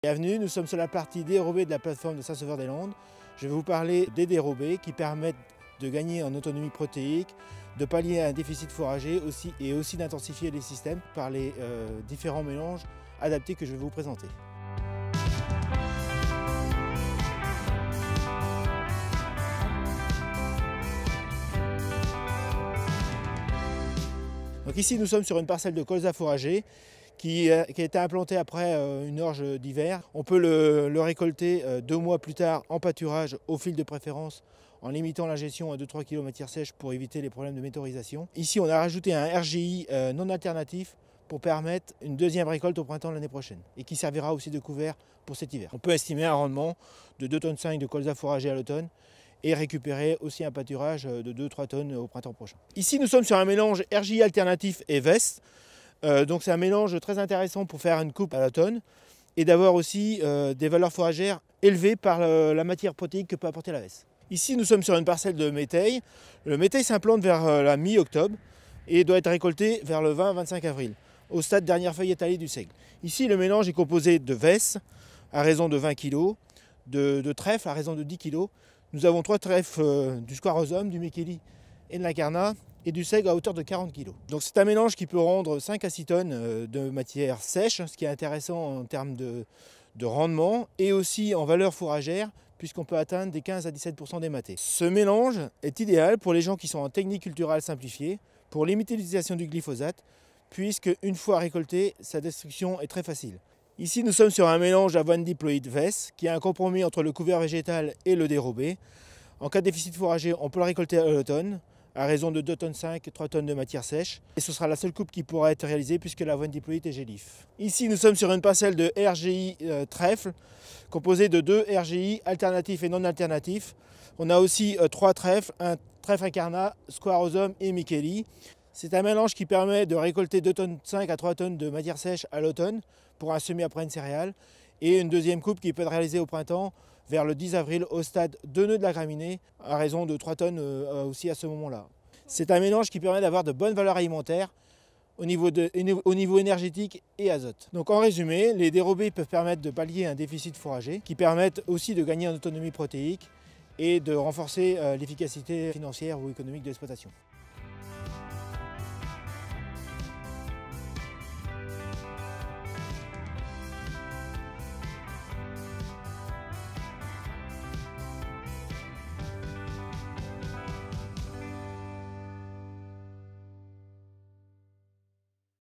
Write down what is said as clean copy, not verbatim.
Bienvenue, nous sommes sur la partie dérobée de la plateforme de Saint-Sauveur-des-Landes. Je vais vous parler des dérobés qui permettent de gagner en autonomie protéique, de pallier un déficit fourrager et aussi d'intensifier les systèmes par les différents mélanges adaptés que je vais vous présenter. Donc ici nous sommes sur une parcelle de colza fourrager qui a été implanté après une orge d'hiver. On peut le récolter 2 mois plus tard en pâturage au fil de préférence en limitant l'ingestion à 2-3 kg matière sèche pour éviter les problèmes de métaurisation. Ici on a rajouté un RGI non alternatif pour permettre une deuxième récolte au printemps de l'année prochaine et qui servira aussi de couvert pour cet hiver. On peut estimer un rendement de 2,5 tonnes de colza fourragé à l'automne et récupérer aussi un pâturage de 2-3 tonnes au printemps prochain. Ici nous sommes sur un mélange RGI alternatif et VES. Donc c'est un mélange très intéressant pour faire une coupe à l'automne et d'avoir aussi des valeurs fourragères élevées par la matière protéique que peut apporter la VES. Ici nous sommes sur une parcelle de métail. Le métail s'implante vers la mi-octobre et doit être récolté vers le 20-25 avril, au stade dernière feuille étalée du seigle. Ici le mélange est composé de VES à raison de 20 kg, de trèfle à raison de 10 kg. Nous avons 3 trèfles du squarosome, du Micheli et de l'incarnat, et du seigle à hauteur de 40 kg. Donc c'est un mélange qui peut rendre 5 à 6 tonnes de matière sèche, ce qui est intéressant en termes de rendement et aussi en valeur fourragère, puisqu'on peut atteindre des 15 à 17% d'ématé. Ce mélange est idéal pour les gens qui sont en technique culturale simplifiée, pour limiter l'utilisation du glyphosate, puisque une fois récolté, sa destruction est très facile. Ici nous sommes sur un mélange avoine diploïde VES, qui est un compromis entre le couvert végétal et le dérobé. En cas de déficit fourrager, on peut le récolter à l'automne, à raison de 2,5 tonnes, 3 tonnes de matière sèche. Et ce sera la seule coupe qui pourra être réalisée puisque l'avoine diploïde est gélif. Ici, nous sommes sur une parcelle de RGI trèfle, composée de 2 RGI alternatifs et non alternatifs. On a aussi 3 trèfles, un trèfle incarnat, squarosome et Micheli. C'est un mélange qui permet de récolter 2,5 tonnes à 3 tonnes de matière sèche à l'automne pour un semis après une céréale. Et une deuxième coupe qui peut être réalisée au printemps vers le 10 avril au stade 2 nœuds de la graminée à raison de 3 tonnes aussi à ce moment-là. C'est un mélange qui permet d'avoir de bonnes valeurs alimentaires au niveau énergétique et azote. Donc en résumé, les dérobés peuvent permettre de pallier un déficit fourrager qui permettent aussi de gagner en autonomie protéique et de renforcer l'efficacité financière ou économique de l'exploitation.